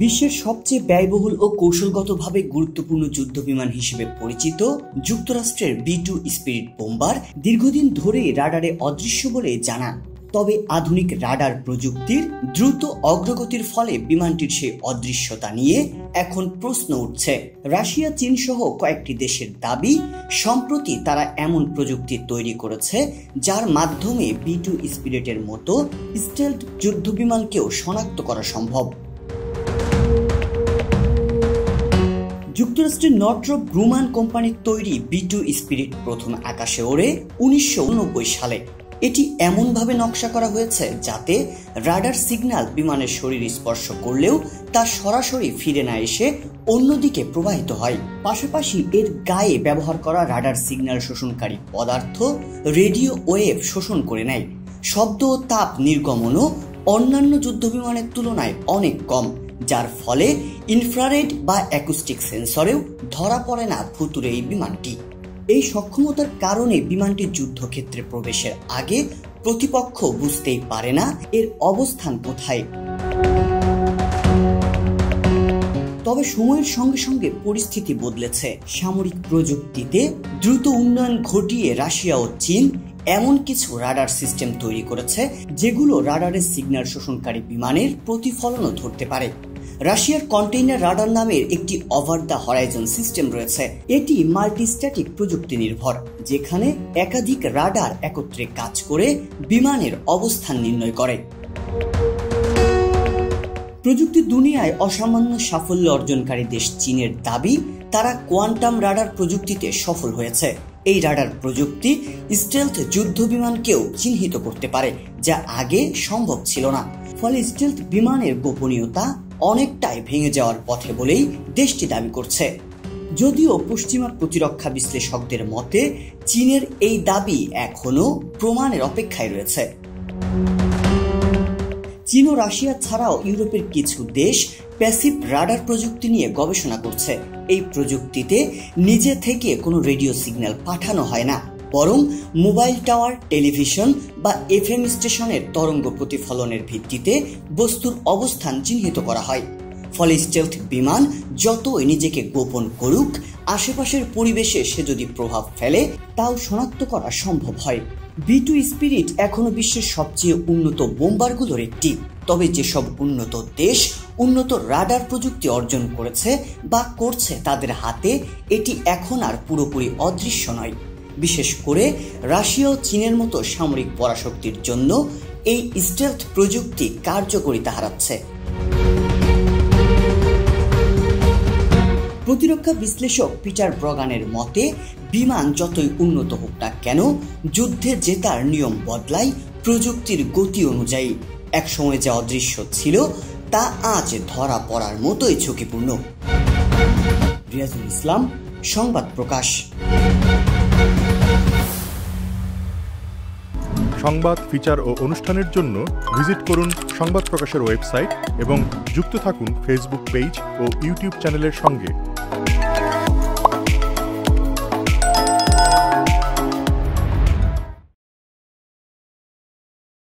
বিশ্বের সবচেয়ে ব্যয়বহুল ও কৌশলগতভাবে গুরুত্বপূর্ণ যুদ্ধবিমান হিসেবে পরিচিত যুক্তরাষ্ট্রের B-2 স্পিরিট বোম্বার দীর্ঘদিন ধরেই রাডারে অদৃশ্য বলে জানা। তবে আধুনিক রাডার প্রযুক্তির দ্রুত অগ্রগতির ফলে বিমানটির সেই অদৃশ্যতা নিয়ে এখন প্রশ্ন উঠছে। রাশিয়া, চীন সহ কয়েকটি দেশের দাবি, সম্প্রতি তারা এমন প্রযুক্তি তৈরি করেছে যার মাধ্যমে B-2 স্পিরিটের মতো স্টেলথ যুদ্ধবিমানকেও শনাক্ত করা সম্ভব। যুক্তরাষ্ট্রের নর্থ্রপ গ্রুমান কোম্পানির তৈরি B-2 স্পিরিট প্রথম আকাশে ওড়ে 1989 সালে। এটি এমনভাবে নকশা করা হয়েছে যাতে রাডার সিগন্যাল বিমানের শরীর স্পর্শ করলেও তা সরাসরি ফিরে না এসে অন্যদিকে প্রবাহিত হয়। পাশাপাশি এর গায়ে ব্যবহার করা রাডার সিগন্যাল শোষণকারী পদার্থ রেডিও ওয়েভ শোষণ করে নেয়। শব্দ ও তাপ নির্গমনও অন্যান্য যুদ্ধবিমানের তুলনায় অনেক কম, যার ফলে ইনফ্রারেড বা অ্যাকুস্টিক সেন্সরেও ধরা পড়ে না ভুতুড়ে এই বিমানটি। এই সক্ষমতার কারণে বিমানটি যুদ্ধক্ষেত্রে প্রবেশের আগে প্রতিপক্ষ বুঝতেই পারে না এর অবস্থান কোথায়। তবে সময়ের সঙ্গে সঙ্গে পরিস্থিতি বদলেছে। সামরিক প্রযুক্তিতে দ্রুত উন্নয়ন ঘটিয়ে রাশিয়া ও চীন এমন কিছু রাডার সিস্টেম তৈরি করেছে যেগুলো রাডারের সিগন্যাল শোষণকারী বিমানের প্রতিফলনও ধরতে পারে। রাশিয়ার কন্টেইনার রাডার নামের একটি ওভার দ্য হরাইজন সিস্টেম রয়েছে। এটি মাল্টিস্ট্যাটিক প্রযুক্তি নির্ভর, যেখানে একাধিক রাডার একত্রে কাজ করে বিমানের অবস্থান নির্ণয় করে। প্রযুক্তি দুনিয়ায় অসামান্য সাফল্য অর্জনকারী দেশ চীনের দাবি, তারা কোয়ান্টাম রাডার প্রযুক্তিতে সফল হয়েছে। এই রাডার প্রযুক্তি স্টেলথ যুদ্ধ বিমানকেও চিহ্নিত করতে পারে, যা আগে সম্ভব ছিল না। ফলে স্টেলথ বিমানের গোপনীয়তা অনেকটাই ভেঙে যাওয়ার পথে বলেই দেশটি দাবি করছে। যদিও পশ্চিমা প্রতিরক্ষা বিশ্লেষকদের মতে চীনের এই দাবি এখনো প্রমাণের অপেক্ষায় রয়েছে। চীন ও রাশিয়া ছাড়াও ইউরোপের কিছু দেশ প্যাসিভ রাডার প্রযুক্তি নিয়ে গবেষণা করছে। এই প্রযুক্তিতে নিজে থেকে কোনো রেডিও সিগন্যাল পাঠানো হয় না, বরং মোবাইল টাওয়ার, টেলিভিশন বা FM স্টেশনের তরঙ্গ প্রতিফলনের ভিত্তিতে বস্তুর অবস্থান চিহ্নিত করা হয়। ফলে স্টেলথ বিমান যতই নিজেকে গোপন করুক, আশেপাশের পরিবেশে সে যদি প্রভাব ফেলে তাও শনাক্ত করা সম্ভব হয়। B-2 স্পিরিট এখনো বিশ্বের সবচেয়ে উন্নত বোম্বারগুলোর একটি। তবে যেসব উন্নত দেশ উন্নত রাডার প্রযুক্তি অর্জন করেছে বা করছে, তাদের হাতে এটি এখন আর পুরোপুরি অদৃশ্য নয়। বিশেষ করে রাশিয়া ও চীনের মতো সামরিক পরাশক্তির জন্য এই স্টেলথ প্রযুক্তি কার্যকারিতা হারাচ্ছে। প্রতিরক্ষা বিশ্লেষক পিটার ব্রগানের মতে, বিমান যতই উন্নত হোক না কেন, যুদ্ধে জেতার নিয়ম বদলায় প্রযুক্তির গতি অনুযায়ী। একসময় যা অদৃশ্য ছিল তা আজ ধরা পড়ার মতোই ঝুঁকিপূর্ণ। রিয়াজুল ইসলাম, সংবাদ প্রকাশ। সংবাদ, ফিচার ও অনুষ্ঠানের জন্য ভিজিট করুন সংবাদ প্রকাশের ওয়েবসাইট এবং যুক্ত থাকুন ফেসবুক পেজ ও ইউটিউব চ্যানেলের সঙ্গে।